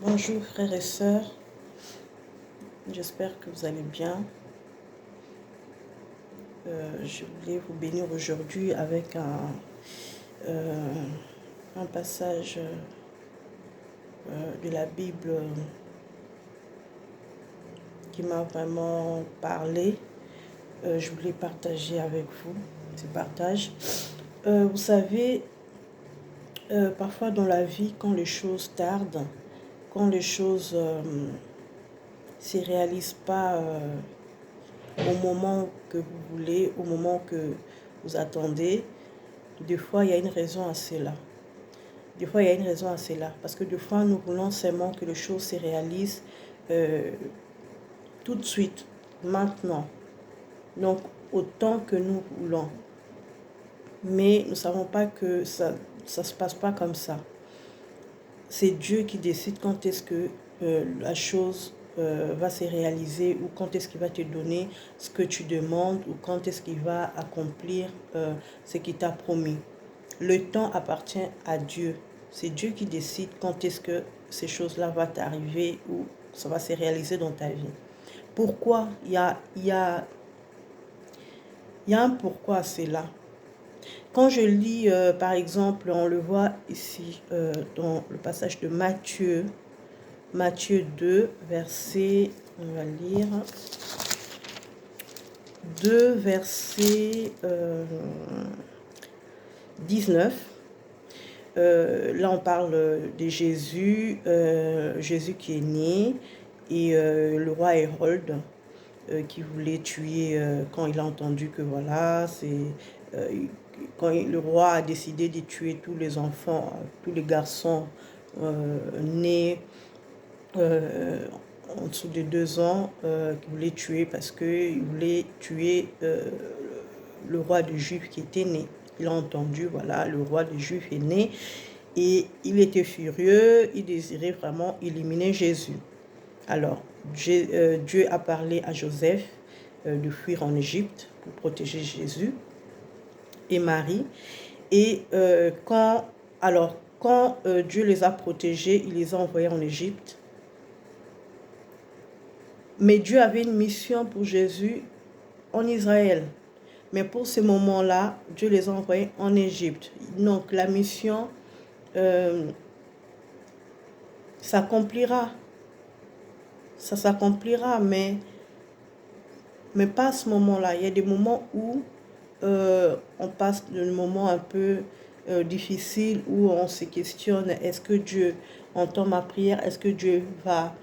Bonjour frères et sœurs, j'espère que vous allez bien. Je voulais vous bénir aujourd'hui avec un passage de la Bible qui m'a vraiment parlé. Je voulais partager avec vous ce partage. Vous savez, parfois dans la vie, quand les choses tardent, quand les choses ne se réalisent pas au moment que vous voulez, au moment que vous attendez, des fois il y a une raison à cela. Des fois il y a une raison à cela. Parce que des fois nous voulons seulement que les choses se réalisent tout de suite, maintenant. Donc autant que nous voulons. Mais nous ne savons pas que ça ne se passe pas comme ça. C'est Dieu qui décide quand est-ce que la chose va se réaliser ou quand est-ce qu'il va te donner ce que tu demandes ou quand est-ce qu'il va accomplir ce qu'il t'a promis. Le temps appartient à Dieu. C'est Dieu qui décide quand est-ce que ces choses-là vont t'arriver ou ça va se réaliser dans ta vie. Pourquoi? Il y a un pourquoi à cela. Quand je lis, par exemple, on le voit ici dans le passage de Matthieu 2, verset, on va lire, 2, verset 19. Là, on parle de Jésus, Jésus qui est né, et le roi Hérode qui voulait tuer, quand il a entendu que voilà, quand le roi a décidé de tuer tous les enfants, tous les garçons nés en dessous de 2 ans, qu'il voulait tuer parce qu'il voulait tuer le roi des Juifs qui était né. Il a entendu, voilà, le roi des Juifs est né et il était furieux, il désirait vraiment éliminer Jésus. Alors, Dieu a parlé à Joseph de fuir en Égypte pour protéger Jésus et Marie. Et quand Dieu les a protégés, il les a envoyés en Égypte. Mais Dieu avait une mission pour Jésus en Israël. Mais pour ce moment-là, Dieu les a envoyés en Égypte. Donc la mission s'accomplira. Ça s'accomplira, mais pas à ce moment-là. Il y a des moments où on passe de moments un peu difficiles, où on se questionne, est-ce que Dieu entend ma prière? Est-ce que Dieu va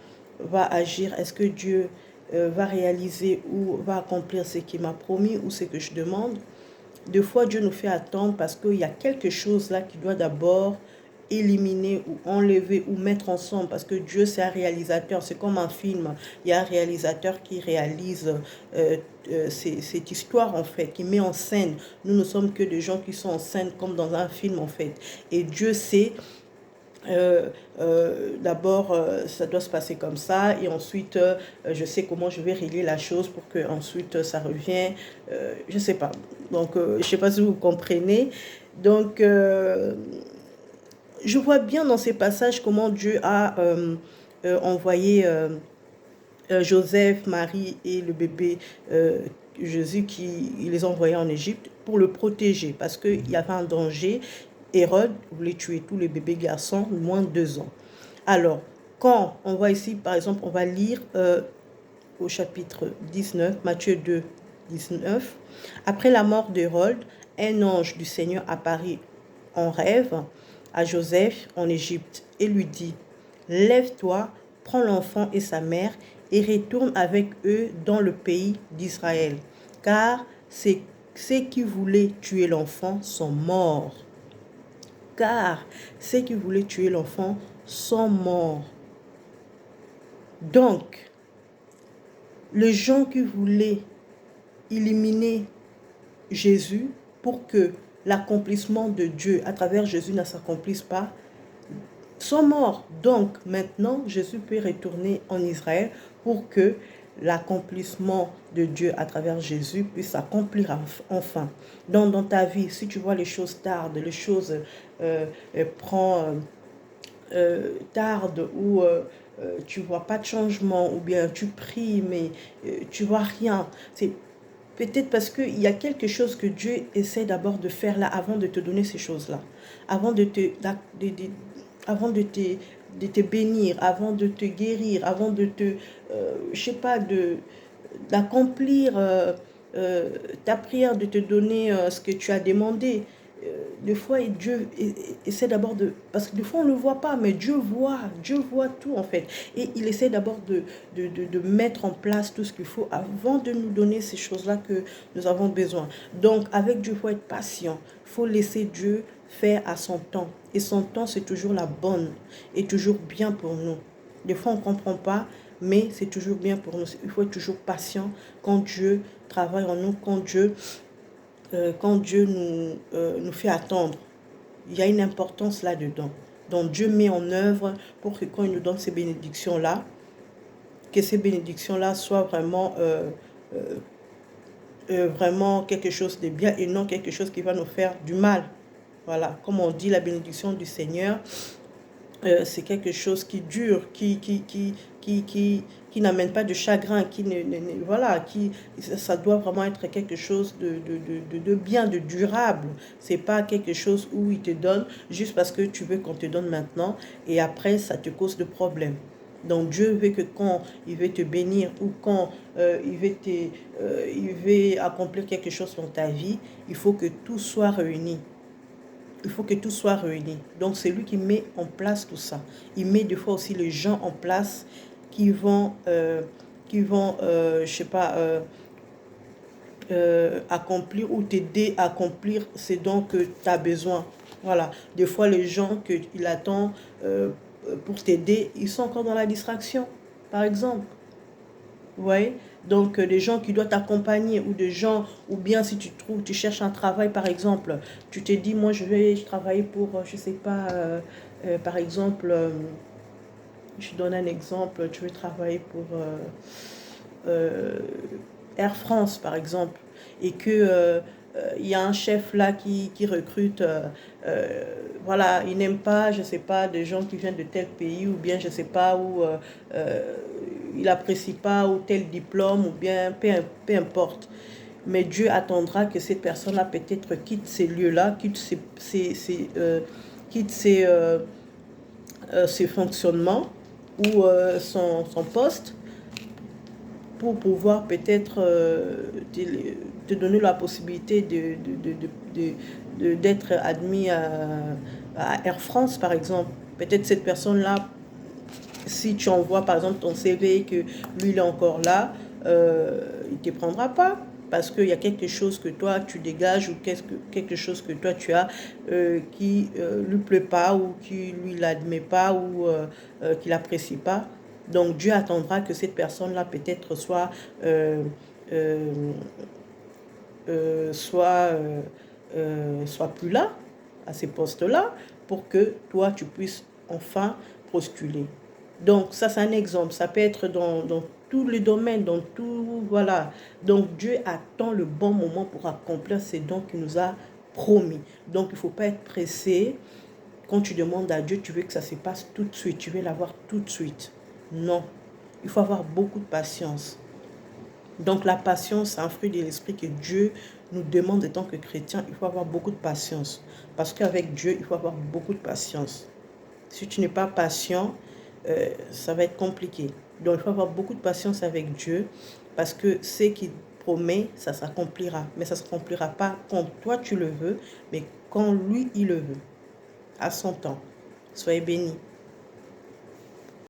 agir? Est-ce que Dieu va réaliser ou va accomplir ce qu'il m'a promis ou ce que je demande? Des fois, Dieu nous fait attendre parce qu'il y a quelque chose là qui doit d'abord éliminer ou enlever ou mettre ensemble, parce que Dieu c'est un réalisateur, c'est comme un film, il y a un réalisateur qui réalise cette histoire en fait, qui met en scène. Nous ne sommes que des gens qui sont en scène comme dans un film en fait, et Dieu sait d'abord ça doit se passer comme ça et ensuite je sais comment je vais régler la chose pour que ensuite ça revienne, je sais pas, donc je sais pas si vous comprenez. Donc je vois bien dans ces passages comment Dieu a envoyé Joseph, Marie et le bébé Jésus, il les a envoyés en Égypte pour le protéger parce qu'il y avait un danger. Hérode voulait tuer tous les bébés garçons de moins de 2 ans. Alors, quand on voit ici, par exemple, on va lire au chapitre 19, Matthieu 2, 19. Après la mort d'Hérode, un ange du Seigneur apparut en rêve à Joseph en Égypte et lui dit, « Lève-toi, prends l'enfant et sa mère et retourne avec eux dans le pays d'Israël, car ceux qui voulaient tuer l'enfant sont morts. » Car ceux qui voulaient tuer l'enfant sont morts. Donc, les gens qui voulaient éliminer Jésus pour que l'accomplissement de Dieu à travers Jésus ne s'accomplisse pas, sont morts. Donc, maintenant, Jésus peut retourner en Israël pour que l'accomplissement de Dieu à travers Jésus puisse s'accomplir enfin. Donc, dans ta vie, si tu vois les choses tardent, les choses prennent tarde ou tu ne vois pas de changement, ou bien tu pries mais tu ne vois rien, c'est peut-être parce qu'il y a quelque chose que Dieu essaie d'abord de faire là avant de te donner ces choses-là, avant avant de te bénir, avant de te guérir, avant de te, je sais pas, d'accomplir ta prière, de te donner ce que tu as demandé. Des fois, Dieu essaie d'abord de... Parce que des fois, on ne le voit pas, mais Dieu voit tout en fait. Et il essaie d'abord de mettre en place tout ce qu'il faut avant de nous donner ces choses-là que nous avons besoin. Donc, avec Dieu, il faut être patient. Il faut laisser Dieu faire à son temps. Et son temps, c'est toujours la bonne et toujours bien pour nous. Des fois, on ne comprend pas, mais c'est toujours bien pour nous. Il faut être toujours patient quand Dieu travaille en nous, quand Dieu nous fait attendre. Il y a une importance là-dedans. Donc Dieu met en œuvre pour que quand il nous donne ces bénédictions-là, que ces bénédictions-là soient vraiment quelque chose de bien et non quelque chose qui va nous faire du mal. Voilà, comme on dit, la bénédiction du Seigneur, c'est quelque chose qui dure, qui n'amène pas de chagrin, voilà, ça doit vraiment être quelque chose de bien, de durable. C'est pas quelque chose où il te donne juste parce que tu veux qu'on te donne maintenant et après ça te cause de problèmes. Donc Dieu veut que quand il veut te bénir ou quand il veut accomplir quelque chose dans ta vie, il faut que tout soit réuni. Il faut que tout soit réuni. Donc, c'est lui qui met en place tout ça. Il met des fois aussi les gens en place qui vont je sais pas, accomplir ou t'aider à accomplir ce dont que tu as besoin. Voilà. Des fois, les gens qu'il attend pour t'aider, ils sont encore dans la distraction, par exemple. Vous voyez? Donc, des gens qui doivent t'accompagner ou des gens, ou bien si tu cherches un travail, par exemple, tu te dis, moi, je vais travailler pour, je sais pas, par exemple, je donne un exemple, tu veux travailler pour Air France, par exemple, et que il y a un chef là qui recrute, voilà, il n'aime pas, je sais pas, des gens qui viennent de tel pays, ou bien je sais pas, où il apprécie pas ou tel diplôme, ou bien peu importe. Mais Dieu attendra que cette personne-là peut-être quitte ces lieux-là, quitte ses fonctionnements ou son poste, pour pouvoir peut-être te donner la possibilité d'être admis à Air France, par exemple. Peut-être cette personne-là, si tu envoies par exemple ton CV que lui il est encore là, il ne te prendra pas. Parce qu'il y a quelque chose que toi tu dégages ou quelque chose que toi tu as qui lui plaît pas ou qui lui l'admet pas ou qui l'apprécie pas. Donc Dieu attendra que cette personne-là peut-être soit plus là, à ces postes-là, pour que toi, tu puisses enfin postuler. Donc, ça, c'est un exemple. Ça peut être dans tous les domaines, dans tout, voilà. Donc, Dieu attend le bon moment pour accomplir ce dont qu'il nous a promis. Donc, il ne faut pas être pressé. Quand tu demandes à Dieu, tu veux que ça se passe tout de suite. Tu veux l'avoir tout de suite. Non. Il faut avoir beaucoup de patience. Donc la patience, c'est un fruit de l'esprit que Dieu nous demande en tant que chrétien. Il faut avoir beaucoup de patience. Parce qu'avec Dieu, il faut avoir beaucoup de patience. Si tu n'es pas patient, ça va être compliqué. Donc il faut avoir beaucoup de patience avec Dieu. Parce que ce qu'il promet, ça s'accomplira. Mais ça ne s'accomplira pas quand toi tu le veux, mais quand lui, il le veut. À son temps. Soyez bénis.